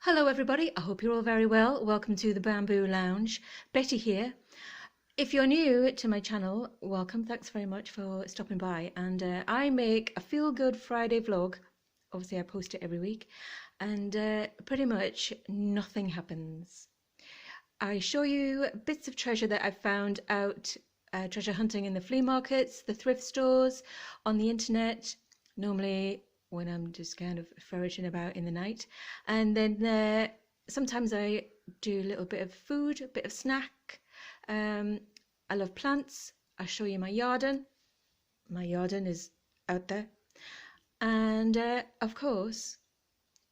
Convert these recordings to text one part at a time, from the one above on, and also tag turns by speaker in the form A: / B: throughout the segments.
A: Hello everybody, I hope you're all very well. Welcome to the Bamboo Lounge. Betty here. If you're new to my channel, welcome. Thanks very much for stopping by. And I make a Feel Good Friday vlog. Obviously I post it every week. And pretty much nothing happens. I show you bits of treasure that I've found out treasure hunting in the flea markets, the thrift stores, on the internet. Normally when I'm just kind of ferreting about in the night. And then sometimes I do a little bit of food, a bit of snack. I love plants. I'll show you my garden. My garden is out there. And of course,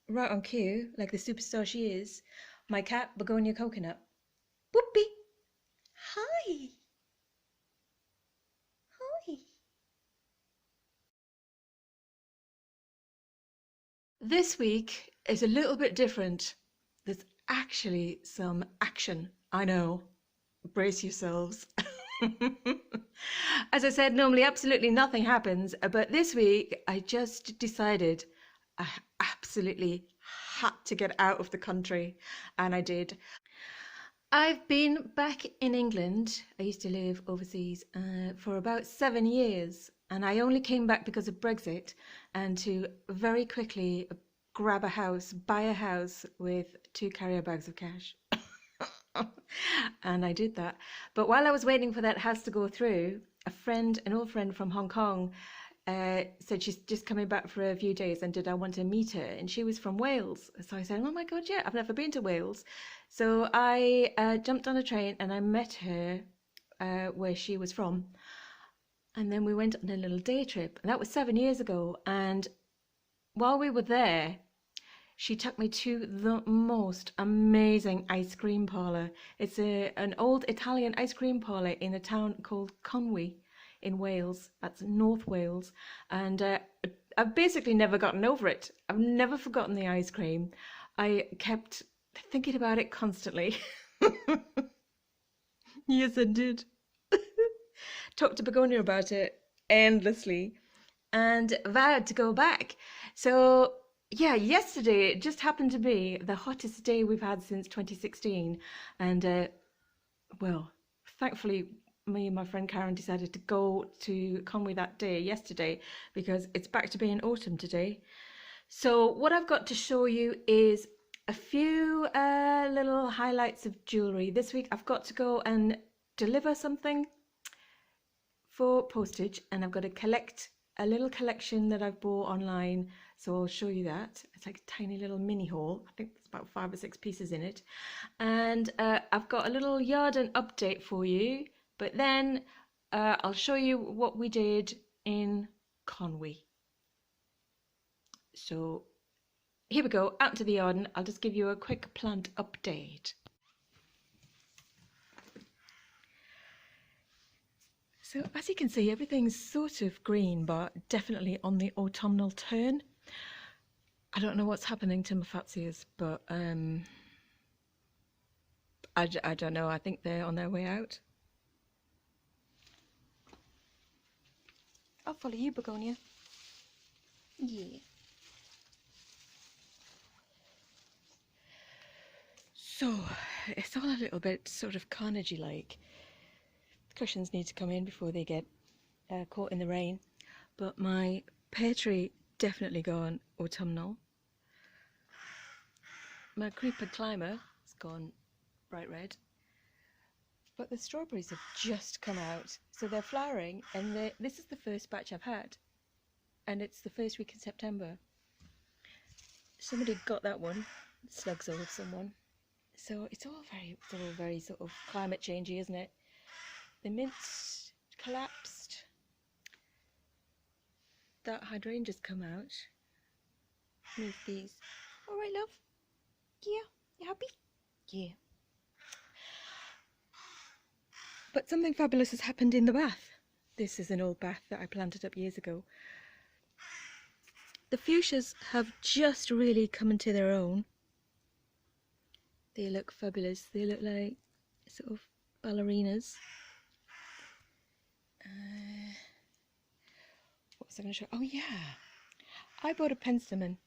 A: right on cue, like the superstar she is, my cat, Begonia Coconut. Whoopee! Hi! Hi! This week is a little bit different. There's actually some action. I know. Brace yourselves. As I said, normally absolutely nothing happens, but this week I just decided I absolutely had to get out of the country, and I did. I've been back in England. I used to live overseas for about 7 years, and I only came back because of Brexit and to very quickly grab a house, buy a house with 2 carrier bags of cash. And I did that. But while I was waiting for that house to go through, an old friend from Hong Kong, said she's just coming back for a few days and did I want to meet her, and she was from Wales. So I said, oh my god, yeah, I've never been to Wales. So I jumped on a train and I met her where she was from, and then we went on a little day trip, and that was 7 years ago. And while we were there, she took me to the most amazing ice cream parlor. It's an old Italian ice cream parlor in a town called Conwy in Wales. That's North Wales. And I've basically never gotten over it. I've never forgotten the ice cream. I kept thinking about it constantly. Yes, I did. Talked to Begonia about it endlessly and vowed to go back. So yeah, yesterday it just happened to be the hottest day we've had since 2016. And well, thankfully me and my friend Karen decided to go to Conwy that day yesterday, because it's back to being autumn today. So what I've got to show you is a few little highlights of jewellery. This week I've got to go and deliver something for postage, and I've got to collect a little collection that I've bought online, so I'll show you that. It's like a tiny little mini haul. I think there's about 5 or 6 pieces in it. And I've got a little garden update for you, but then I'll show you what we did in Conwy. So here we go, out to the garden. I'll just give you a quick plant update. So as you can see, everything's sort of green, but definitely on the autumnal turn. I don't know what's happening to my fatsias, but I don't know. I think they're on their way out. I'll follow you, Begonia. Yeah. So it's all a little bit sort of Carnegie-like. Cushions need to come in before they get caught in the rain, but my pear tree definitely gone autumnal. My creeper climber has gone bright red, but the strawberries have just come out, so they're flowering, and this is the first batch I've had, and it's the first week in September. Somebody got that one, slugs of someone. So it's all very sort of climate changey, isn't it? The mint's collapsed. That hydrangea's come out. Move these. All right, love. Yeah, you happy? Yeah. But something fabulous has happened in the bath. This is an old bath that I planted up years ago. The fuchsias have just really come into their own. They look fabulous. They look like sort of ballerinas. What was I going to show? Oh yeah, I bought a penstemon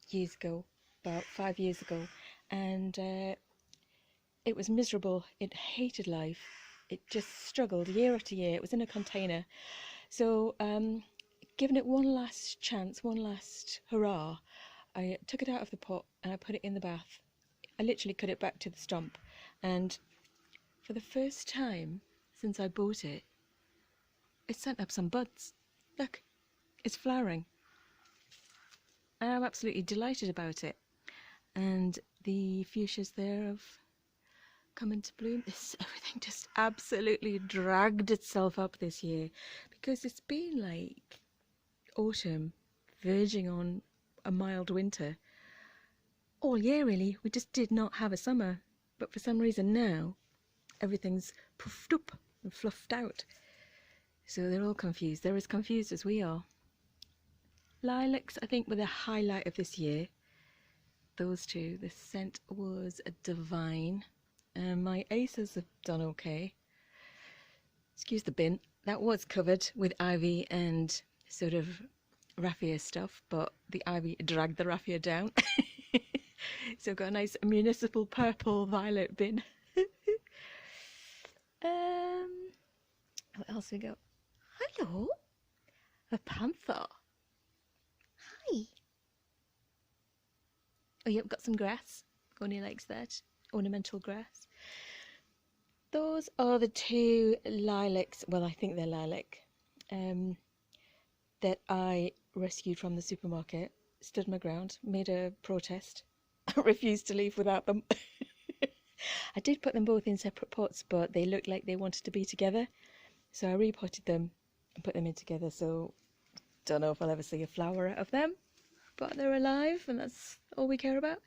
A: years ago, about 5 years ago, and it was miserable. It hated life. It just struggled year after year. It was in a container. So, giving it one last chance, one last hurrah, I took it out of the pot and I put it in the bath. I literally cut it back to the stump, and for the first time since I bought it, it sent up some buds. Look, it's flowering. And I'm absolutely delighted about it. And the fuchsias there have come into bloom. Everything just absolutely dragged itself up this year, because it's been like autumn verging on a mild winter all year really. We just did not have a summer, but for some reason now everything's puffed up and fluffed out, so they're all confused. They're as confused as we are. Lilacs, I think, were the highlight of this year. Those two, the scent was divine. My aces have done okay. Excuse the bin. That was covered with ivy and sort of raffia stuff, but the ivy dragged the raffia down. So I've got a nice municipal purple violet bin. What else we got? Hello, a panther. Hi. Oh, yep, got some grass. Connie likes that. Ornamental grass. Those are the two lilacs, well, I think they're lilac, that I rescued from the supermarket. Stood my ground, made a protest. I refused to leave without them. I did put them both in separate pots, but they looked like they wanted to be together. So I repotted them and put them in together. So don't know if I'll ever see a flower out of them, but they're alive, and that's all we care about.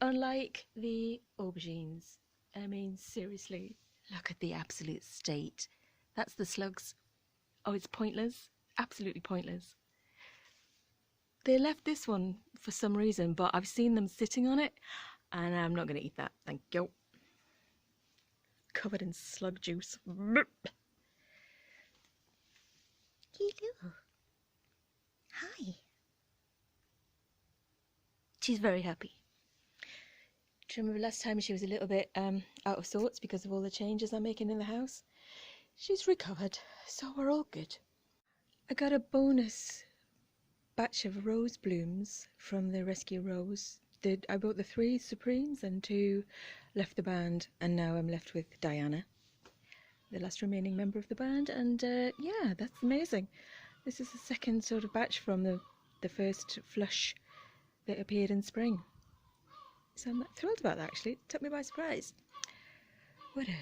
A: Unlike the aubergines, I mean, seriously, look at the absolute state. That's the slugs. Oh, it's pointless. Absolutely pointless. They left this one for some reason, but I've seen them sitting on it, and I'm not going to eat that. Thank you. Covered in slug juice. Hello. Hi. She's very happy. Do you remember last time she was a little bit out of sorts because of all the changes I'm making in the house? She's recovered, so we're all good. I got a bonus batch of rose blooms from the rescue rose. I bought the 3 Supremes and 2 left the band, and now I'm left with Diana, the last remaining member of the band, and yeah, that's amazing. This is the second sort of batch from the first flush that appeared in spring. So I'm thrilled about that, actually. It took me by surprise. What else?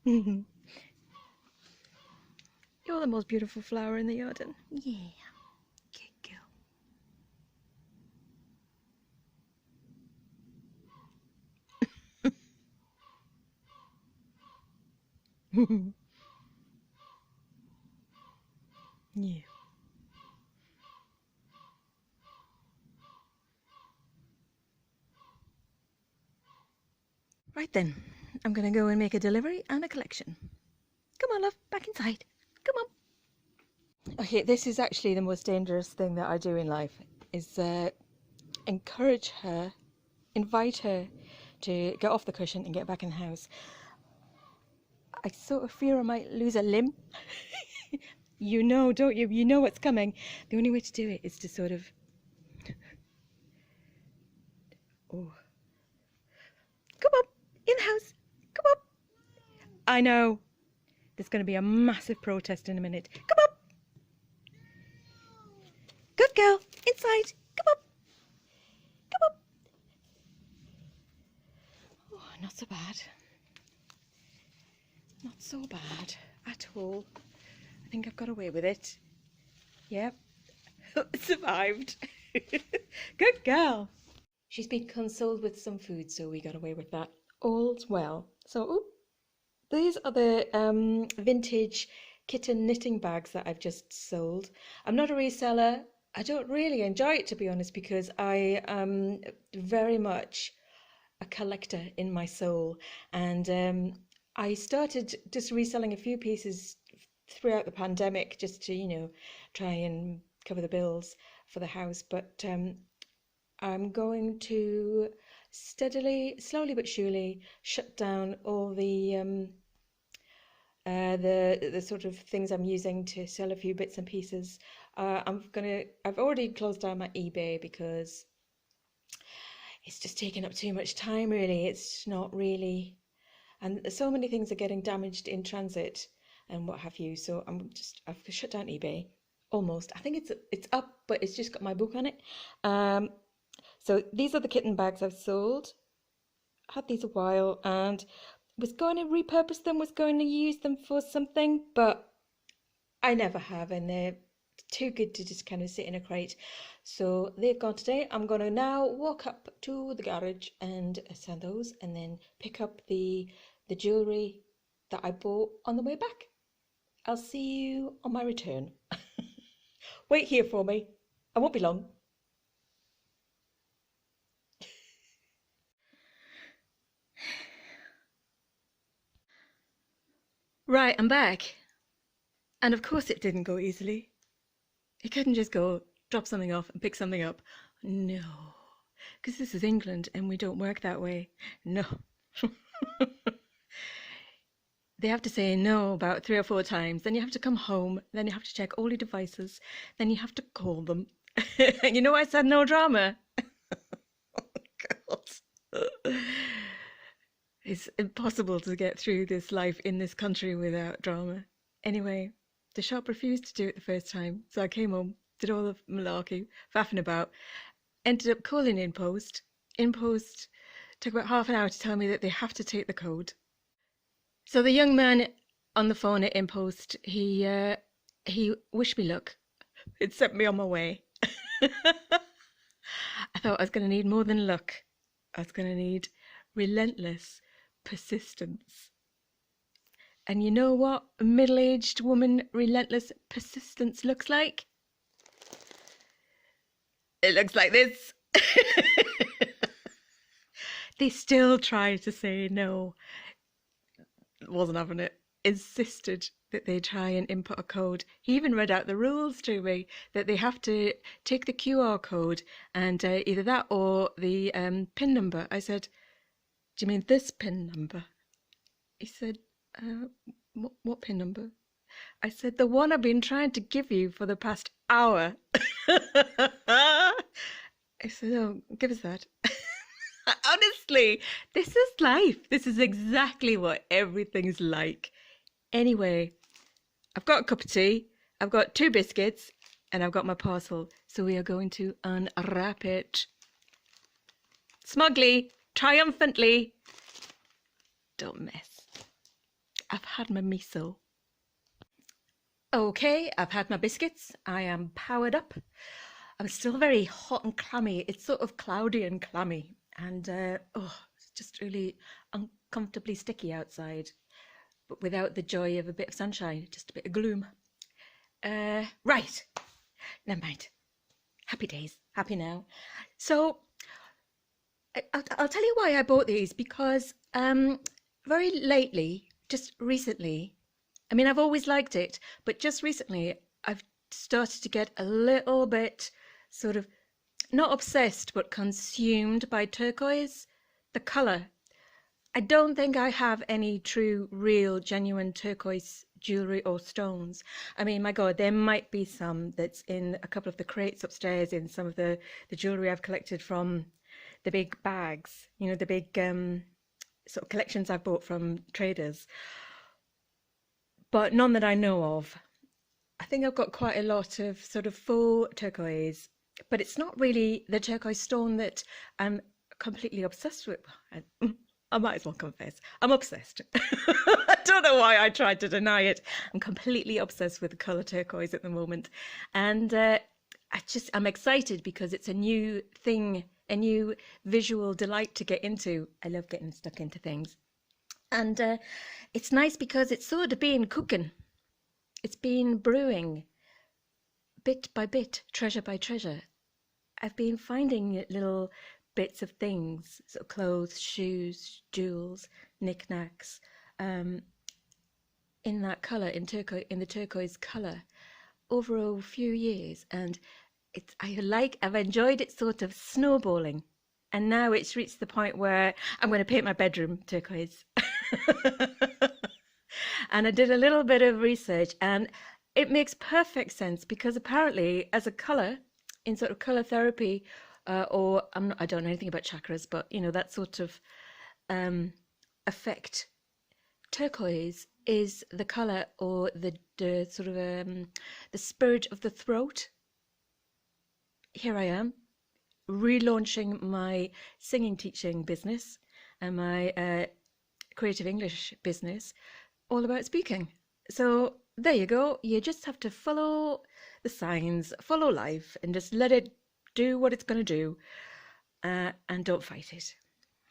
A: You're the most beautiful flower in the garden. Yeah. Good girl. Yeah. Right then, I'm going to go and make a delivery and a collection. Come on, love, back inside. Come on. Okay, this is actually the most dangerous thing that I do in life, is encourage her, invite her to get off the cushion and get back in the house. I sort of fear I might lose a limb. You know, don't you? You know what's coming. The only way to do it is to sort of... Oh. Come on, in the house. Come on. I know. There's going to be a massive protest in a minute. Come on. Good girl. Inside. Come on. Come on. Oh, not so bad. Not so bad at all. I think I've got away with it. Yep. Survived. Good girl. She's been consoled with some food, so we got away with that. All's well. So, these are the vintage kitten knitting bags that I've just sold. I'm not a reseller. I don't really enjoy it, to be honest, because I am very much a collector in my soul. And I started just reselling a few pieces throughout the pandemic just to, try and cover the bills for the house. But I'm going to steadily, slowly but surely, shut down all the sort of things I'm using to sell a few bits and pieces. I've already closed down my eBay because it's just taking up too much time, really. It's not really, and so many things are getting damaged in transit and what have you. So I've shut down eBay almost. I think it's up, but it's just got my book on it. So these are the kitten bags I've sold. I had these a while and was going to repurpose them, was going to use them for something, but I never have, and they're too good to just kind of sit in a crate. So they've gone today. I'm going to now walk up to the garage and sell those, and then pick up the jewellery that I bought on the way back. I'll see you on my return. Wait here for me. I won't be long. Right, I'm back. And of course it didn't go easily. You couldn't just go drop something off and pick something up. No, because this is England and we don't work that way. No. They have to say no about 3 or 4 times. Then you have to come home. Then you have to check all your devices. Then you have to call them. You know I said no drama? Oh, God. It's impossible to get through this life in this country without drama. Anyway, the shop refused to do it the first time, so I came home, did all the malarkey, faffing about, ended up calling In Post. In Post took about half an hour to tell me that they have to take the code. So the young man on the phone at In Post, he wished me luck. It sent me on my way. I thought I was going to need more than luck. I was going to need relentless persistence. And you know what a middle-aged woman relentless persistence looks like? It looks like this. They still try to say no. Wasn't having it. Insisted that they try and input a code. He even read out the rules to me, that they have to take the QR code and either that or the PIN number. I said, do you mean this PIN number? He said, what PIN number? I said, the one I've been trying to give you for the past hour. I said, oh, give us that. Honestly, this is life. This is exactly what everything's like. Anyway, I've got a cup of tea, I've got 2 biscuits, and I've got my parcel. So we are going to unwrap it. Smugly, triumphantly. Don't mess. I've had my miso. Okay, I've had my biscuits. I am powered up. I'm still very hot and clammy. It's sort of cloudy and clammy. And it's just really uncomfortably sticky outside. But without the joy of a bit of sunshine, just a bit of gloom. Right, never mind. Happy days, happy now. So, I'll tell you why I bought these, because very lately, just recently, I mean, I've always liked it, but just recently, I've started to get a little bit sort of, not obsessed, but consumed by turquoise, the colour. I don't think I have any true, real, genuine turquoise jewellery or stones. I mean, my God, there might be some that's in a couple of the crates upstairs in some of the jewellery I've collected from the big bags, you know, the big sort of collections I've bought from traders, but none that I know of. I think I've got quite a lot of sort of faux turquoise, but it's not really the turquoise stone that I'm completely obsessed with. I might as well confess, I'm obsessed. I don't know why I tried to deny it. I'm completely obsessed with the colour turquoise at the moment. And I'm excited because it's a new thing, a new visual delight to get into. I love getting stuck into things. And it's nice because it's sort of been cooking. It's been brewing bit by bit, treasure by treasure. I've been finding little bits of things, sort of clothes, shoes, jewels, knickknacks, in that colour, in the turquoise colour, over a few years, and I've enjoyed it sort of snowballing, and now it's reached the point where I'm going to paint my bedroom turquoise. And I did a little bit of research, and it makes perfect sense because apparently, as a colour, in sort of colour therapy, I don't know anything about chakras, but you know, that sort of effect. Turquoise is the colour or the sort of the spirit of the throat. Here I am, relaunching my singing teaching business and my creative English business, all about speaking. So there you go. You just have to follow the signs, follow life, and just let it do what it's going to do, and don't fight it.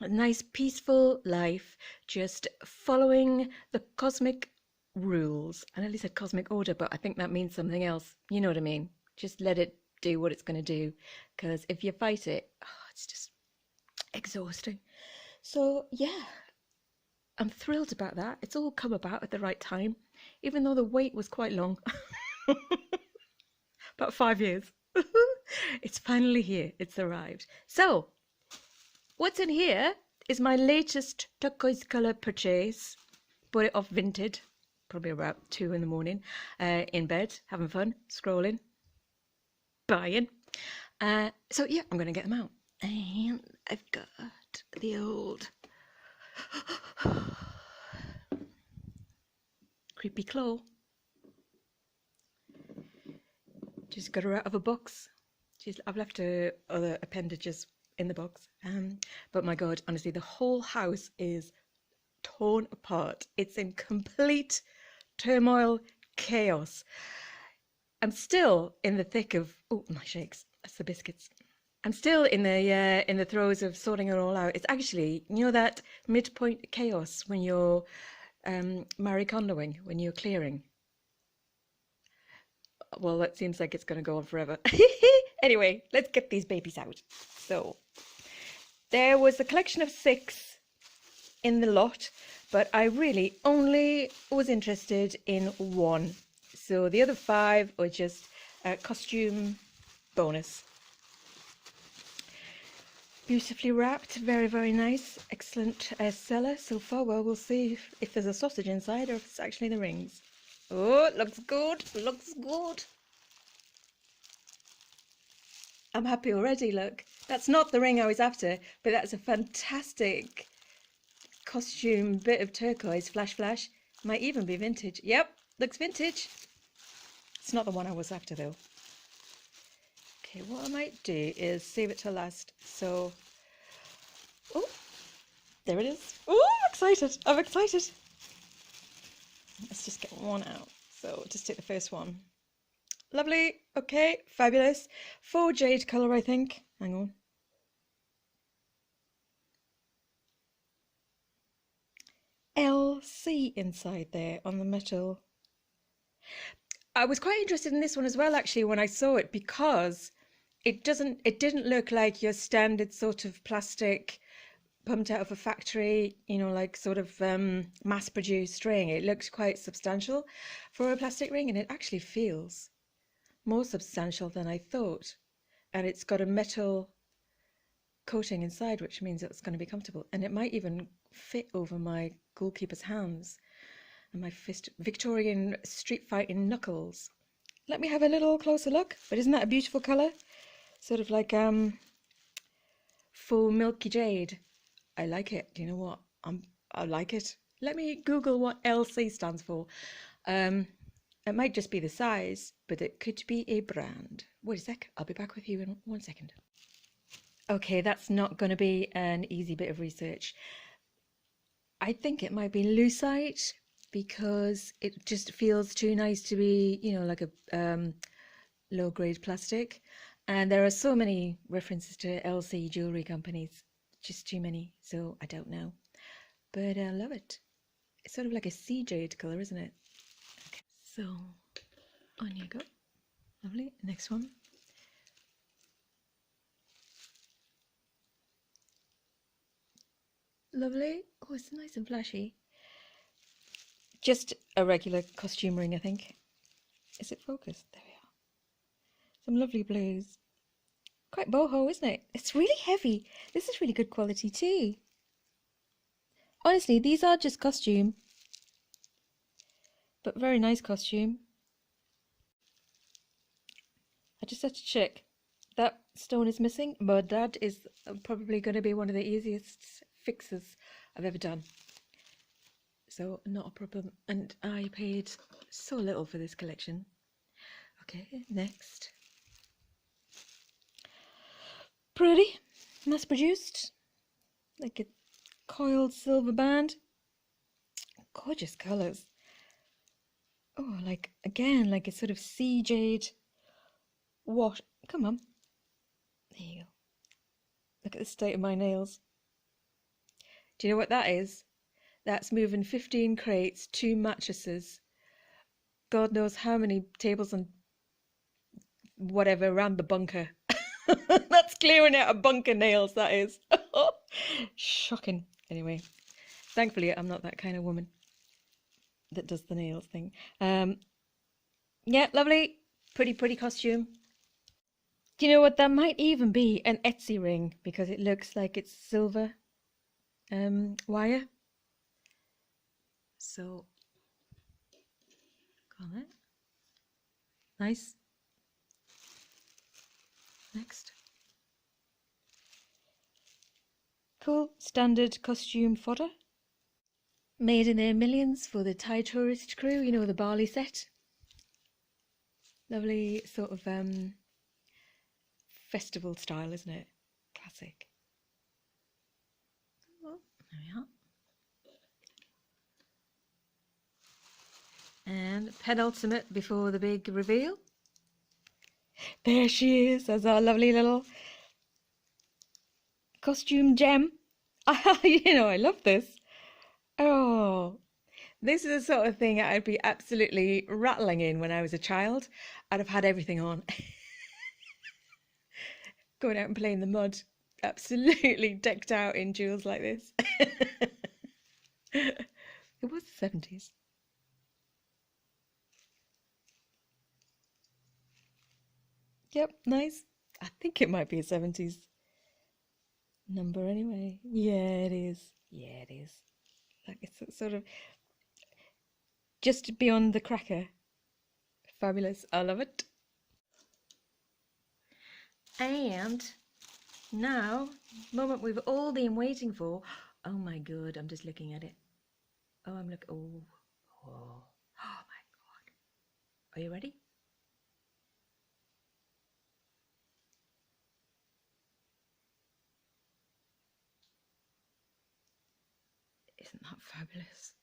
A: A nice peaceful life, just following the cosmic rules. I nearly said cosmic order, but I think that means something else. You know what I mean? Just let it do what it's going to do, because if you fight it, it's just exhausting. So yeah, I'm thrilled about that. It's all come about at the right time, even though the wait was quite long. About 5 years. It's finally here. It's arrived. So what's in here is my latest turquoise colour purchase. Bought it off Vinted, probably about 2 in the morning, in bed, having fun, scrolling, buying. So yeah, I'm going to get them out. And I've got the old creepy claw. Just got her out of a box. I've left her other appendages in the box. But my God, honestly, the whole house is torn apart. It's in complete turmoil, chaos. I'm still in the thick of, oh, my shakes, that's the biscuits. I'm still in the throes of sorting it all out. It's actually, you know, that midpoint chaos when you're Marie Kondoing, when you're clearing. Well, that seems like it's going to go on forever. Anyway, let's get these babies out. So there was a collection of 6 in the lot, but I really only was interested in 1. So the other 5 were just costume bonus. Beautifully wrapped, very, very nice. Excellent seller so far. Well, we'll see if there's a sausage inside or if it's actually the rings. Oh, it looks good, looks good. I'm happy already, look. That's not the ring I was after, but that's a fantastic costume bit of turquoise, flash, flash. Might even be vintage. Yep, looks vintage. It's not the one I was after, though. Okay, what I might do is save it till last. So, oh, there it is. Oh, I'm excited. I'm excited. Let's just get one out. So just take the first one. Lovely. Okay, fabulous. 4 jade colour, I think. Hang on. LC inside there on the metal. I was quite interested in this one as well, actually, when I saw it, because it didn't look like your standard sort of plastic pumped out of a factory, you know, like sort of mass-produced ring. It looked quite substantial for a plastic ring, and it actually feels more substantial than I thought. And it's got a metal coating inside, which means it's going to be comfortable, and it might even fit over my goalkeeper's hands and my Victorian street fighting knuckles. Let me have a little closer look. But isn't that a beautiful colour? Sort of like full milky jade. I like it. Do you know what? I like it. Let me Google what LC stands for. It might just be the size, but it could be a brand. Wait a sec. I'll be back with you in 1 second. Okay, that's not going to be an easy bit of research. I think it might be lucite because it just feels too nice to be, you know, like a low-grade plastic. And there are so many references to LC jewellery companies. Just too many, so I don't know. But I love it. It's sort of like a sea jade colour, isn't it? Okay, so on you go. Lovely. Next one. Lovely. Oh, it's nice and flashy. Just a regular costume ring, I think. Is it focused? There we are. Some lovely blues. Quite boho, isn't it? It's really heavy. This is really good quality too. Honestly, these are just costume. But very nice costume. I just had to check. That stone is missing, but that is probably going to be one of the easiest fixes I've ever done. So not a problem. And I paid so little for this collection. Okay, next. Pretty, mass produced. Like a coiled silver band. Gorgeous colours. Oh, like, again, like a sort of sea jade wash. Come on. There you go. Look at the state of my nails. Do you know what that is? That's moving 15 crates, 2 mattresses, God knows how many tables and whatever around the bunker. That's clearing out a bunker nails, that is. Shocking. Anyway, thankfully I'm not that kind of woman that does the nails thing. Yeah, lovely. Pretty costume. Do you know what? That might even be an Etsy ring because it looks like it's silver wire. So, got it. Nice. Next. Cool, standard costume fodder. Made in their millions for the Thai tourist crew, you know, the Bali set. Lovely sort of festival style, isn't it? Classic. Oh, there we are. And penultimate before the big reveal. There she is as our lovely little costume gem. You know, I love this. Oh, this is the sort of thing I'd be absolutely rattling in when I was a child. I'd have had everything on. Going out and playing in the mud. Absolutely decked out in jewels like this. It was the 70s. Yep, nice. I think it might be a 70s number anyway. Yeah, it is. Yeah, it is. Like it's sort of just beyond the cracker. Fabulous. I love it. And now, moment we've all been waiting for. Oh my God, I'm just looking at it. Oh, I'm looking. Oh, oh my God. Are you ready? Isn't that fabulous?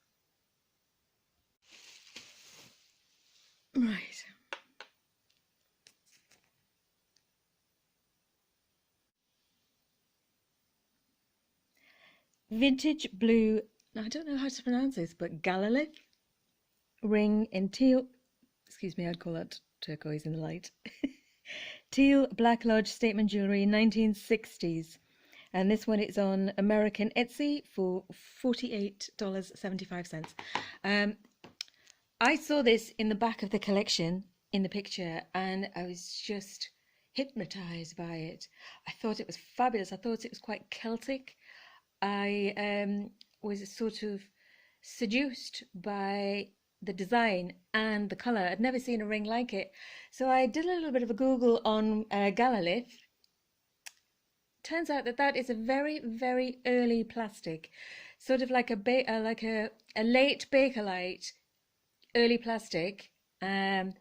A: Right. Vintage blue, I don't know how to pronounce this, but Galalith ring in teal, excuse me, I'd call that turquoise in the light. Teal Black Lodge statement jewellery, 1960s. And this one is on American Etsy for $48.75. I saw this in the back of the collection in the picture and I was just hypnotized by it. I thought it was fabulous. I thought it was quite Celtic. I was sort of seduced by the design and the colour. I'd never seen a ring like it. So I did a little bit of a Google on Galalith. Turns out that that is a very early plastic, sort of like a late Bakelite early plastic, and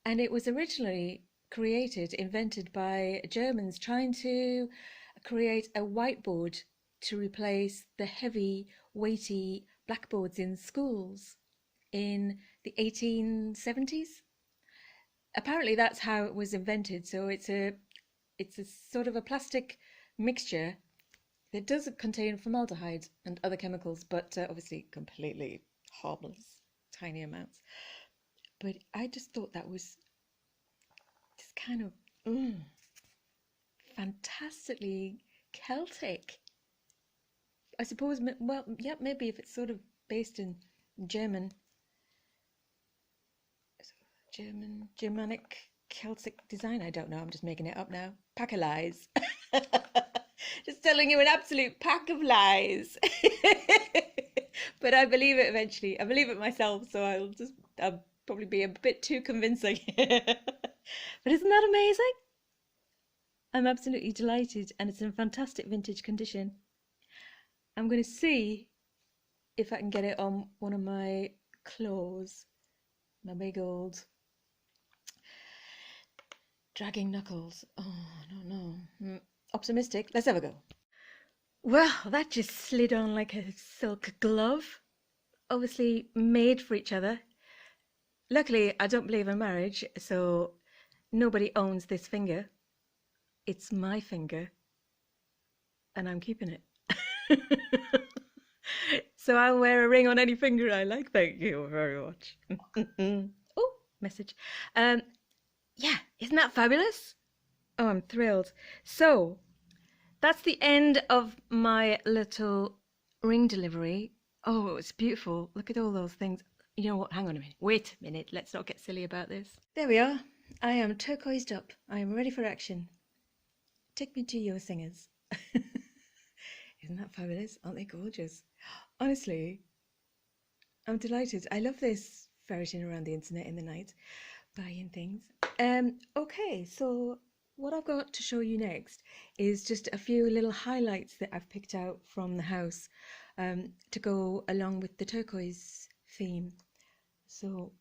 A: it was originally invented by Germans trying to create a whiteboard to replace the heavy, weighty blackboards in schools in the 1870s. Apparently that's how it was invented. So it's a sort of a plastic mixture that does contain formaldehyde and other chemicals, but obviously completely harmless, tiny amounts. But I just thought that was just kind of fantastically Celtic. I suppose, well, yeah, maybe if it's sort of based in German Germanic, Celtic design. I don't know. I'm just making it up now. Pack of lies. Just telling you an absolute pack of lies. But I believe it eventually. I believe it myself, so I'll probably be a bit too convincing. But isn't that amazing? I'm absolutely delighted, and it's in fantastic vintage condition. I'm going to see if I can get it on one of my claws, my big old dragging knuckles. Oh, no. Optimistic. Let's have a go. Well, that just slid on like a silk glove. Obviously made for each other. Luckily, I don't believe in marriage, so nobody owns this finger. It's my finger, and I'm keeping it. So I'll wear a ring on any finger I like. Thank you very much. Oh, message. Yeah, isn't that fabulous? Oh, I'm thrilled. So that's the end of my little ring delivery. Oh, it's beautiful. Look at all those things. You know what? Hang on a minute. Wait a minute. Let's not get silly about this. There we are. I am turquoised up. I am ready for action. Take me to your singers. Isn't that fabulous? Aren't they gorgeous? Honestly, I'm delighted. I love this ferreting around the internet in the night, buying things. Okay, so what I've got to show you next is just a few little highlights that I've picked out from the house to go along with the turquoise theme. So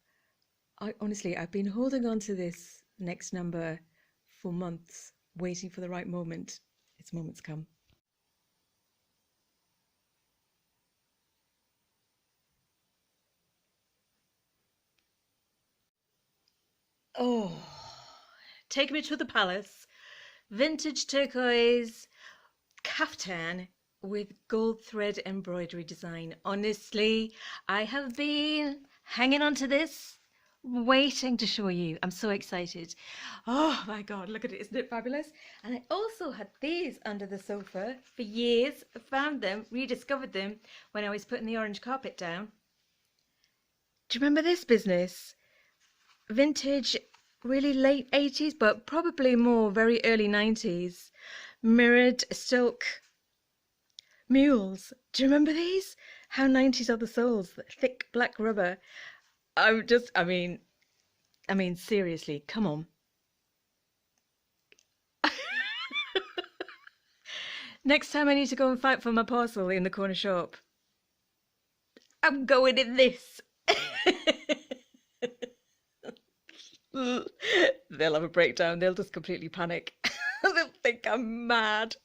A: I've been holding on to this next number for months, waiting for the right moment. Its moment's come. Oh, take me to the palace. Vintage turquoise caftan with gold thread embroidery design. Honestly, I have been hanging on to this, waiting to show you. I'm so excited. Oh my God, look at it. Isn't it fabulous? And I also had these under the sofa for years. Found them, rediscovered them when I was putting the orange carpet down. Do you remember this business? Vintage, really late 80s, but probably more very early 90s. Mirrored silk mules. Do you remember these? How 90s are the soles? Thick black rubber. I mean, seriously, come on. Next time I need to go and fight for my parcel in the corner shop, I'm going in this. They'll have a breakdown. They'll just completely panic. They'll think I'm mad.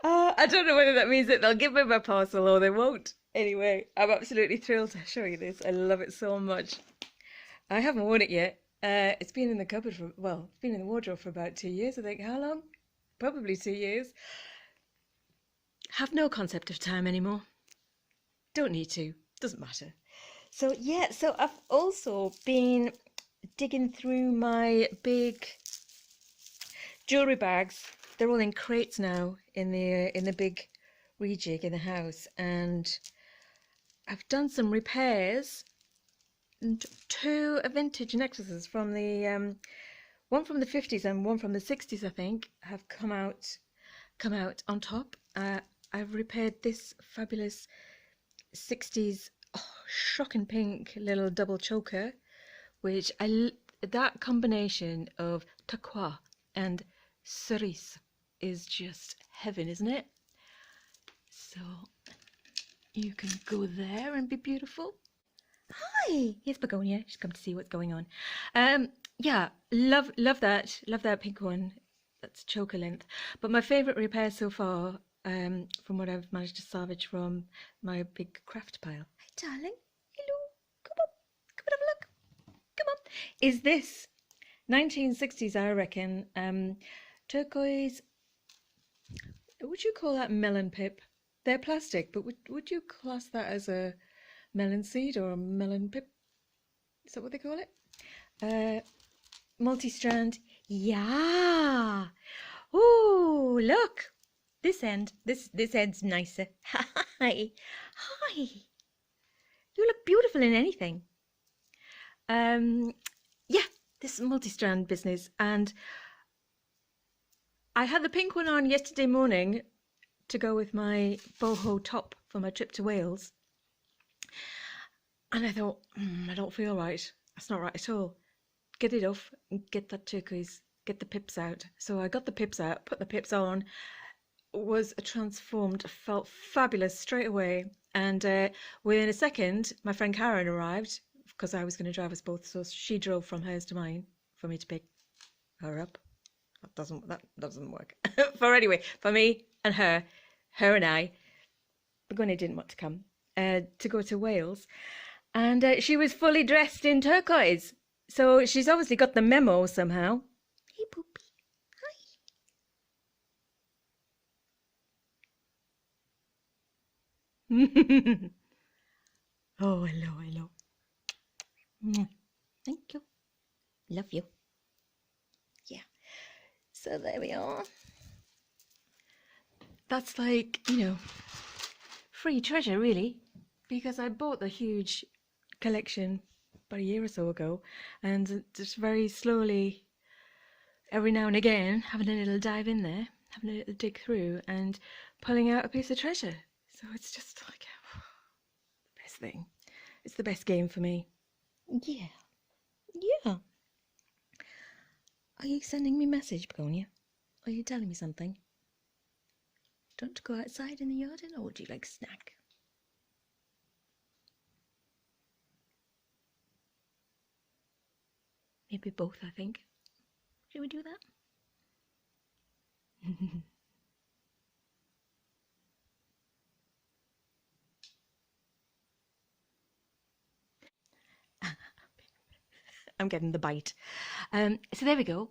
A: I don't know whether that means that they'll give me my parcel or they won't. Anyway, I'm absolutely thrilled to show you this. I love it so much. I haven't worn it yet. It's been in the cupboard for, well, it's been in the wardrobe for about 2 years, I think. How long? Probably 2 years. Have no concept of time anymore. Don't need to. Doesn't matter. So yeah, so I've also been digging through my big jewellery bags. They're all in crates now in the big rejig in the house, and I've done some repairs. And 2 vintage necklaces from the one from the 50s and one from the 60s, I think, have come out on top. I've repaired this fabulous 60s shocking pink little double choker, which that combination of turquoise and cerise is just heaven, isn't it? So you can go there and be beautiful. Hi, here's Begonia. She's come to see what's going on. Yeah, love that pink one. That's choker length. But my favourite repair so far, from what I've managed to salvage from my big craft pile. Hi, darling. Hello. Come on have a look. Come on. Is this 1960s, I reckon, turquoise? Would you call that melon pip? They're plastic, but would you class that as a melon seed or a melon pip? Is that what they call it? Multi-strand. Yeah. Oh, look. This end. This end's nicer. Hi. Hi. You look beautiful in anything. Yeah, this multi-strand business, and I had the pink one on yesterday morning to go with my boho top for my trip to Wales, and I thought, I don't feel right. That's not right at all. Get it off and get that turquoise, get the pips out. So I got the pips out, put the pips on, was transformed, felt fabulous straight away. And within a second, my friend Karen arrived because I was going to drive us both. So she drove from hers to mine for me to pick her up. That doesn't work. For me and her and I, Begonia didn't want to come, to go to Wales. And she was fully dressed in turquoise. So she's obviously got the memo somehow. Hey, Poopy. Hi. Oh, hello. Thank you. Love you. Yeah. So there we are. That's like, free treasure, really. Because I bought the huge collection about a year or so ago, and just very slowly, every now and again, having a little dive in there, having a little dig through, and pulling out a piece of treasure. So it's just like the best thing. It's the best game for me. Yeah. Are you sending me a message, Begonia? Are you telling me something? Don't go outside in the yard, or would you like a snack? Maybe both, I think. Should we do that? I'm getting the bite. So there we go.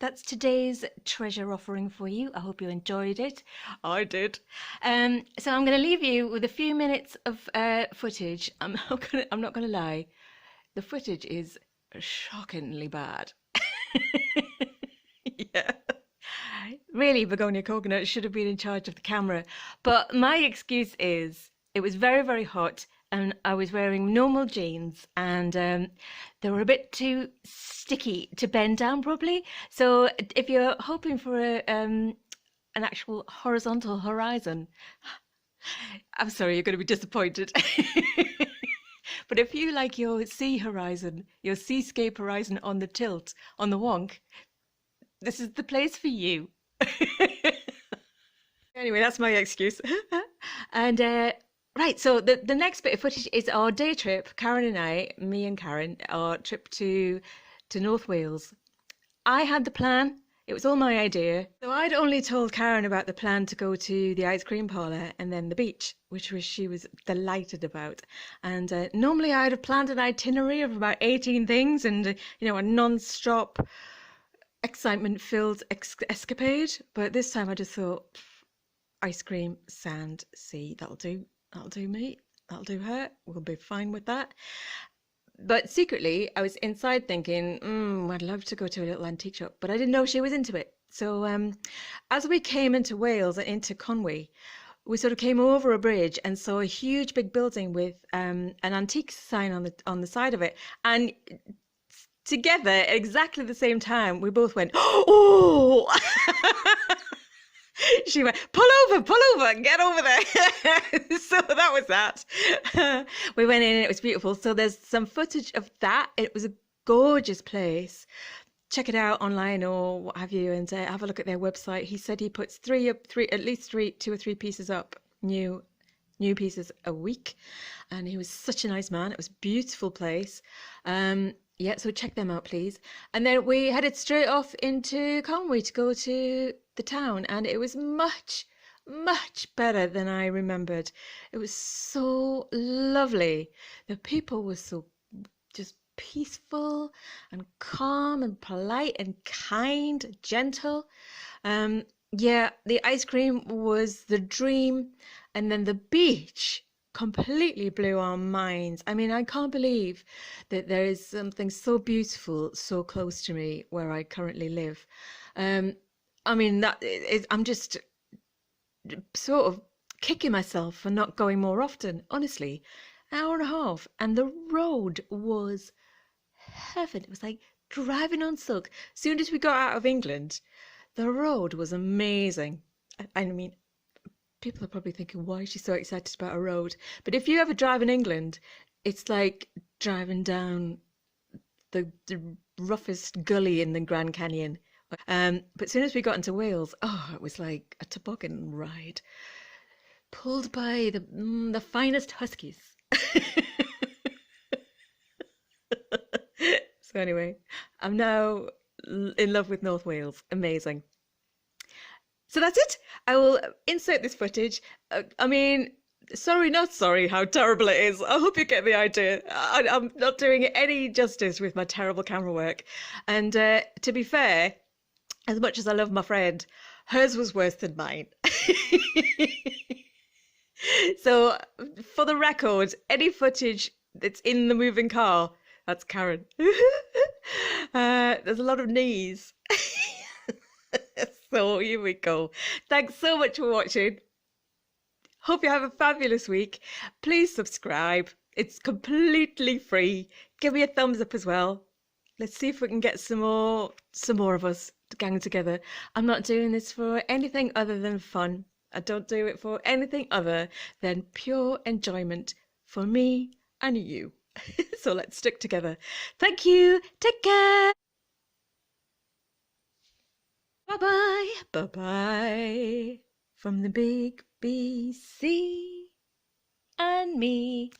A: That's today's treasure offering for you. I hope you enjoyed it. I did. So I'm going to leave you with a few minutes of footage. I'm not going to lie. The footage is shockingly bad. Yeah. Really, Begonia Coconut should have been in charge of the camera. But my excuse is it was very, very hot, and I was wearing normal jeans, and they were a bit too sticky to bend down properly. So if you're hoping for an actual horizontal horizon, I'm sorry, you're going to be disappointed. But if you like your sea horizon, your seascape horizon on the tilt, on the wonk, this is the place for you. Anyway, that's my excuse. And right, so the next bit of footage is our day trip. Karen and I, me and Karen, our trip to North Wales. I had the plan. It was all my idea. So I'd only told Karen about the plan to go to the ice cream parlour and then the beach, which she was delighted about. And normally I'd have planned an itinerary of about 18 things and, a non-stop excitement-filled escapade. But this time I just thought, ice cream, sand, sea, that'll do me, that'll do her, we'll be fine with that. But secretly I was inside thinking, I'd love to go to a little antique shop, but I didn't know she was into it. So as we came into Wales and into Conwy, we sort of came over a bridge and saw a huge big building with an antique sign on the side of it, and together at exactly the same time we both went, oh. She went, pull over, get over there. So that was that. We went in and it was beautiful. So there's some footage of that. It was a gorgeous place. Check it out online or what have you, and have a look at their website. He said he puts at least 2 or 3 pieces up, new pieces a week. And he was such a nice man. It was a beautiful place. Yeah, so check them out, please. And then we headed straight off into Conwy to go to the town, and it was much, much better than I remembered. It was so lovely. The people were so just peaceful and calm and polite and kind, gentle. Yeah, the ice cream was the dream, and then the beach completely blew our minds. I mean, I can't believe that there is something so beautiful so close to me where I currently live. I mean, I'm just sort of kicking myself for not going more often. Honestly, an hour and a half, and the road was heaven. It was like driving on silk. Soon as we got out of England, the road was amazing. I mean, people are probably thinking, why is she so excited about a road? But if you ever drive in England, it's like driving down the roughest gully in the Grand Canyon. But as soon as we got into Wales, oh, it was like a toboggan ride, pulled by the finest huskies. So anyway, I'm now in love with North Wales. Amazing. So that's it. I will insert this footage. I mean, sorry, not sorry how terrible it is. I hope you get the idea. I'm not doing it any justice with my terrible camera work. And to be fair, as much as I love my friend, hers was worse than mine. So for the record, any footage that's in the moving car, that's Karen. There's a lot of knees. So here we go. Thanks so much for watching. Hope you have a fabulous week. Please subscribe. It's completely free. Give me a thumbs up as well. Let's see if we can get some more of us to gang together. I'm not doing this for anything other than fun. I don't do it for anything other than pure enjoyment for me and you. So let's stick together. Thank you. Take care. Bye-bye. Bye-bye. From the big BC and me.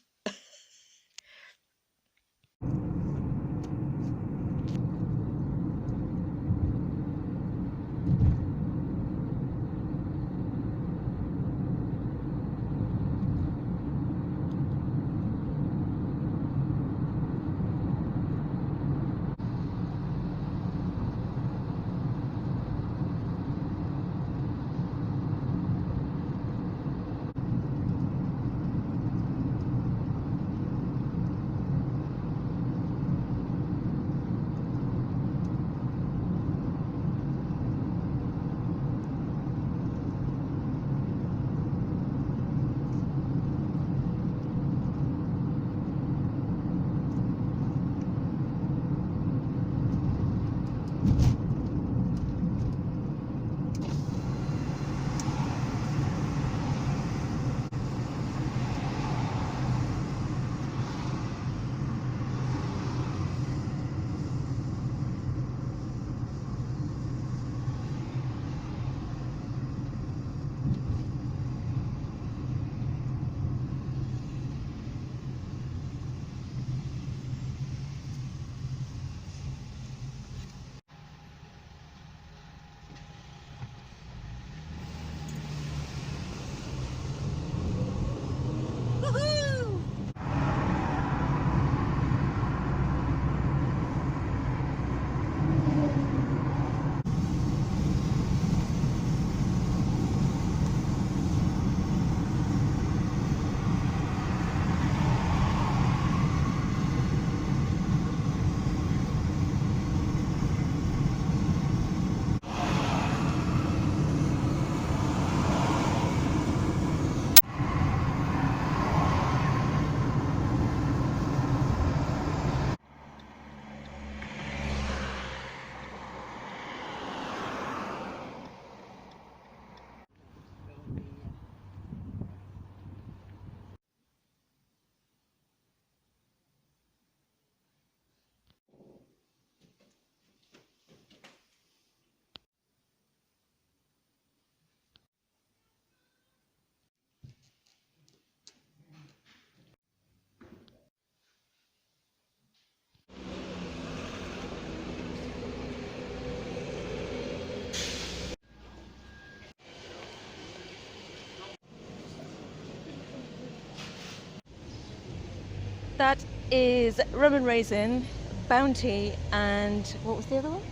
A: That is rum and raisin, Bounty, and what was the other one?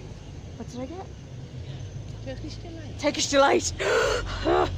A: What did I get?
B: Turkish delight.
A: Turkish delight.